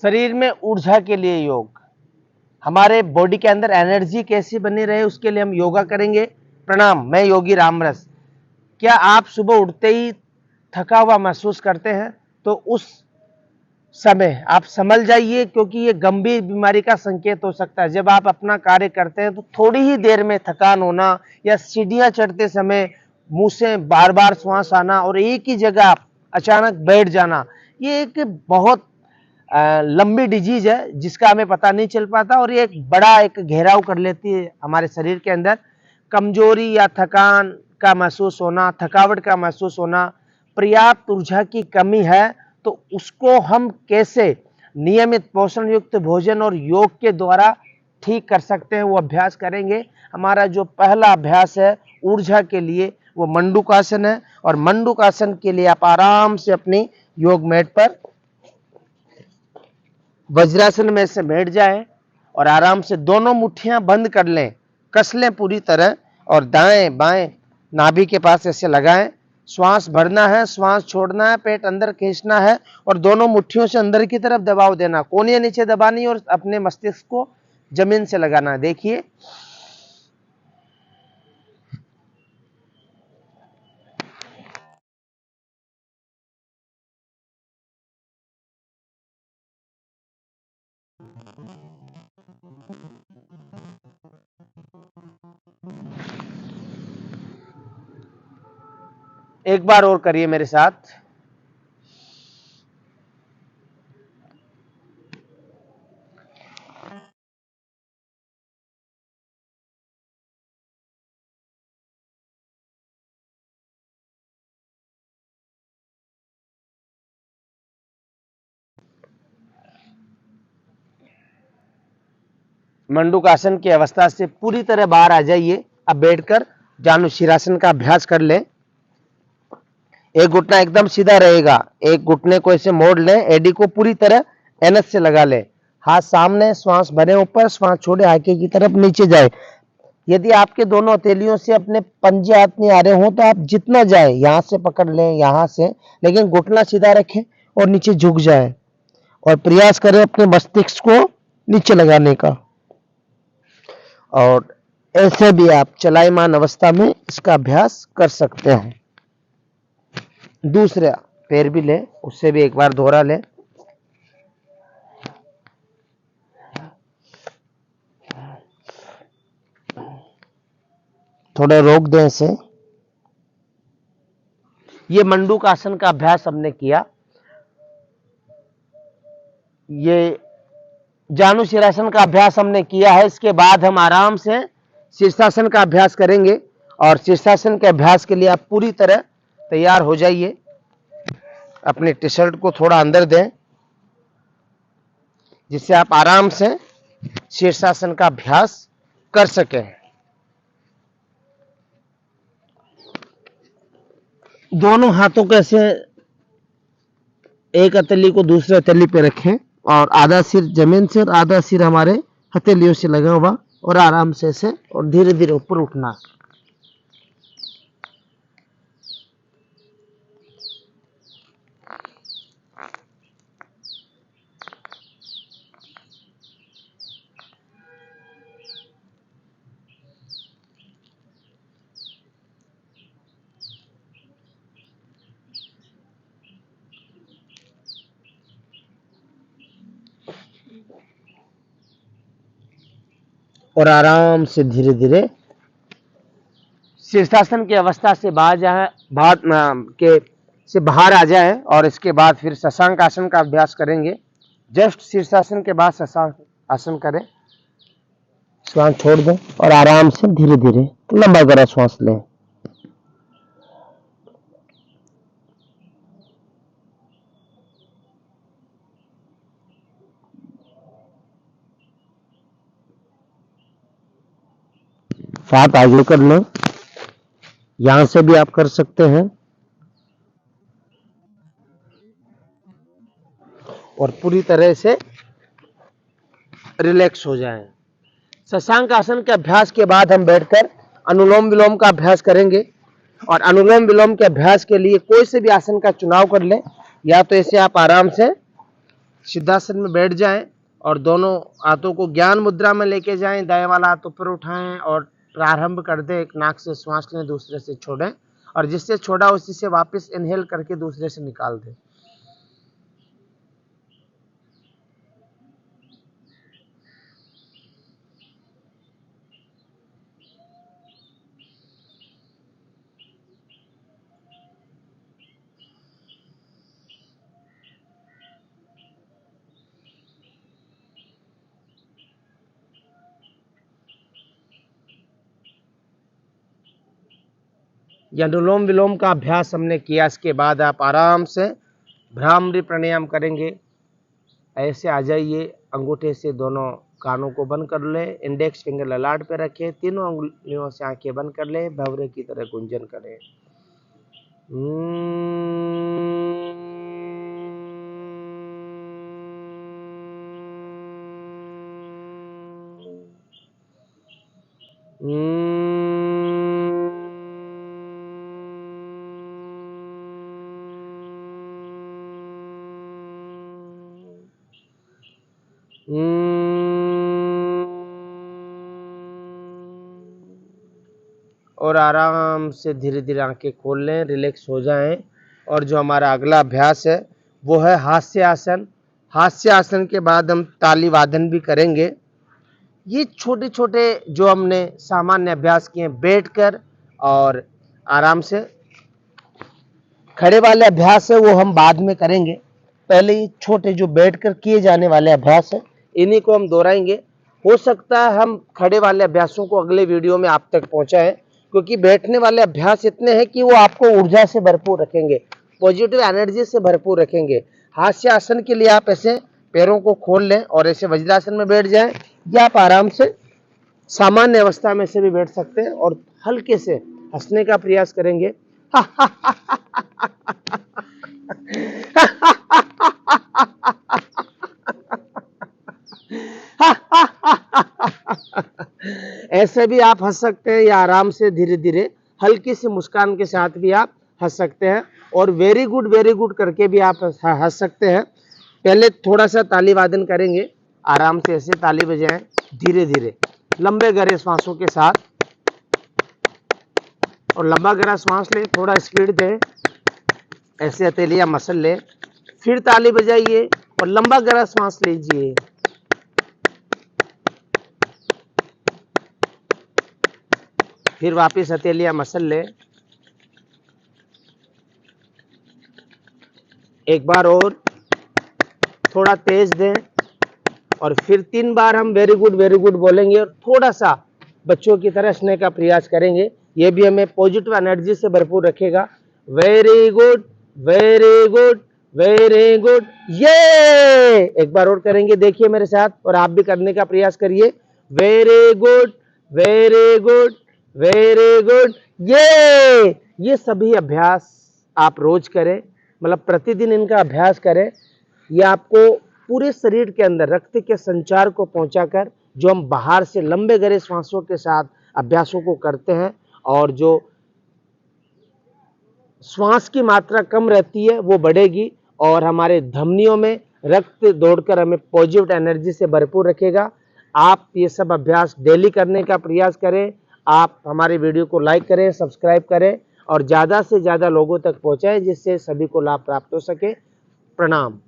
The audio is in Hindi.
शरीर में ऊर्जा के लिए योग, हमारे बॉडी के अंदर एनर्जी कैसी बनी रहे उसके लिए हम योगा करेंगे। प्रणाम, मैं योगी रामरस। क्या आप सुबह उठते ही थका हुआ महसूस करते हैं? तो उस समय आप संभल जाइए, क्योंकि ये गंभीर बीमारी का संकेत हो सकता है। जब आप अपना कार्य करते हैं तो थोड़ी ही देर में थकान होना या सीढ़ियां चढ़ते समय मुंह से बार बार श्वास आना और एक ही जगह अचानक बैठ जाना, ये एक बहुत लंबी डिजीज है जिसका हमें पता नहीं चल पाता और ये एक बड़ा एक घेराव कर लेती है हमारे शरीर के अंदर। कमजोरी या थकान का महसूस होना, थकावट का महसूस होना, पर्याप्त ऊर्जा की कमी है, तो उसको हम कैसे नियमित पोषण युक्त भोजन और योग के द्वारा ठीक कर सकते हैं, वो अभ्यास करेंगे। हमारा जो पहला अभ्यास है ऊर्जा के लिए वो मंडूकासन है, और मंडूकासन के लिए आप आराम से अपनी योग मैट पर वज्रासन में से बैठ जाएं और आराम से दोनों मुट्ठियां बंद कर लें, कस लें पूरी तरह और दाएं बाएं नाभि के पास ऐसे लगाएं। श्वास भरना है, श्वास छोड़ना है, पेट अंदर खींचना है और दोनों मुट्ठियों से अंदर की तरफ दबाव देना, कोहनियां नीचे दबानी और अपने मस्तिष्क को जमीन से लगाना है। देखिए, एक बार और करिए मेरे साथ। मंडूकासन की अवस्था से पूरी तरह बाहर आ जाइए। अब बैठकर जानुशिरासन का अभ्यास कर लें। एक घुटना एकदम सीधा रहेगा, एक घुटने को ऐसे मोड़ लें, एडी को पूरी तरह एनएस से लगा लें, हाथ सामने, श्वास भरे ऊपर, श्वास छोड़े आगे की तरफ नीचे जाए। यदि आपके दोनों हथेलियों से अपने पंजे हाथ नहीं आ रहे हो तो आप जितना जाए यहां से पकड़ लें, यहां से, लेकिन घुटना सीधा रखें और नीचे झुक जाए और प्रयास करें अपने मस्तिष्क को नीचे लगाने का। और ऐसे भी आप चलायमान अवस्था में इसका अभ्यास कर सकते हैं। दूसरा पैर भी लें, उससे भी एक बार दोहरा लें। थोड़ा रोक दें इसे। ये मंडूकासन का अभ्यास हमने किया। ये जानुशिरासन का अभ्यास हमने किया है। इसके बाद हम आराम से शीर्षासन का अभ्यास करेंगे और शीर्षासन के अभ्यास के लिए आप पूरी तरह तैयार हो जाइए। अपने टी शर्ट को थोड़ा अंदर दें जिससे आप आराम से शीर्षासन का अभ्यास कर सकें। दोनों हाथों को ऐसे एक हथेली को दूसरे हथेली पे रखें और आधा सिर जमीन से और आधा सिर हमारे हथेलियों से लगा हुआ, और आराम से ऐसे और धीरे धीरे ऊपर उठना। और आराम से धीरे धीरे शीर्षासन की अवस्था से बाहर आ जाए और इसके बाद फिर शशांक आसन का अभ्यास करेंगे। जस्ट शीर्षासन के बाद शशांक आसन करें। श्वास छोड़ दें और आराम से धीरे धीरे लंबा गहरा श्वास लें। हाथ आगे कर लें, यहां से भी आप कर सकते हैं और पूरी तरह से रिलैक्स हो जाएं। शशांक आसन के अभ्यास के बाद हम बैठकर अनुलोम विलोम का अभ्यास करेंगे। और अनुलोम विलोम के अभ्यास के लिए कोई से भी आसन का चुनाव कर लें, या तो ऐसे आप आराम से सिद्धासन में बैठ जाएं और दोनों हाथों को ज्ञान मुद्रा में लेके जाएं। दाएं वाला हाथ ऊपर उठाएं और प्रारंभ कर दें। एक नाक से श्वास लें, दूसरे से छोड़ें और जिससे छोड़ा उसी से वापस इनहेल करके दूसरे से निकाल दें। या अनुलोम विलोम का अभ्यास हमने किया। इसके बाद आप आराम से भ्रामरी प्राणायाम करेंगे। ऐसे आ जाइए, अंगूठे से दोनों कानों को बंद कर ले, इंडेक्स फिंगर ललाट पे रखें, तीनों उंगलियों से आंखें बंद कर ले, भंवरे की तरह गुंजन करें। और आराम से धीरे धीरे आंखें खोल लें, रिलैक्स हो जाएं। और जो हमारा अगला अभ्यास है वो है हास्य आसन। हास्य आसन के बाद हम ताली वादन भी करेंगे। ये छोटे छोटे जो हमने सामान्य अभ्यास किए बैठकर और आराम से, खड़े वाले अभ्यास है वो हम बाद में करेंगे। पहले ये छोटे जो बैठकर किए जाने वाले अभ्यास है इन्हीं को हम दोहराएंगे। हो सकता है हम खड़े वाले अभ्यासों को अगले वीडियो में आप तक पहुंचाएं, क्योंकि बैठने वाले अभ्यास इतने हैं कि वो आपको ऊर्जा से भरपूर रखेंगे, पॉजिटिव एनर्जी से भरपूर रखेंगे। हास्य आसन के लिए आप ऐसे पैरों को खोल लें और ऐसे वज्रासन में बैठ जाएं, या आप आराम से सामान्य अवस्था में से भी बैठ सकते हैं और हल्के से हंसने का प्रयास करेंगे। ऐसे भी आप हंस सकते हैं या आराम से धीरे धीरे हल्की सी मुस्कान के साथ भी आप हंस सकते हैं और वेरी गुड करके भी आप हंस सकते हैं। पहले थोड़ा सा ताली वादन करेंगे, आराम से ऐसे ताली बजाएं, धीरे धीरे लंबे गहरे श्वासों के साथ, और लंबा गहरा श्वास लें, थोड़ा स्पीड दें, ऐसे हथेलियां मसल लें, फिर ताली बजाइए और लंबा गहरा श्वास लीजिए। फिर वापस हथेलियां मसल लें, एक बार और थोड़ा तेज दें और फिर 3 बार हम वेरी गुड बोलेंगे और थोड़ा सा बच्चों की तरह हंसने का प्रयास करेंगे। ये भी हमें पॉजिटिव एनर्जी से भरपूर रखेगा। वेरी गुड ये एक बार और करेंगे, देखिए मेरे साथ, और आप भी करने का प्रयास करिए। वेरी गुड ये सभी अभ्यास आप रोज करें, मतलब प्रतिदिन इनका अभ्यास करें। ये आपको पूरे शरीर के अंदर रक्त के संचार को पहुंचाकर, जो हम बाहर से लंबे गहरे श्वासों के साथ अभ्यासों को करते हैं और जो श्वास की मात्रा कम रहती है वो बढ़ेगी और हमारे धमनियों में रक्त दौड़कर हमें पॉजिटिव एनर्जी से भरपूर रखेगा। आप ये सब अभ्यास डेली करने का प्रयास करें। आप हमारे वीडियो को लाइक करें, सब्सक्राइब करें और ज़्यादा से ज़्यादा लोगों तक पहुँचाएं, जिससे सभी को लाभ प्राप्त हो सके। प्रणाम।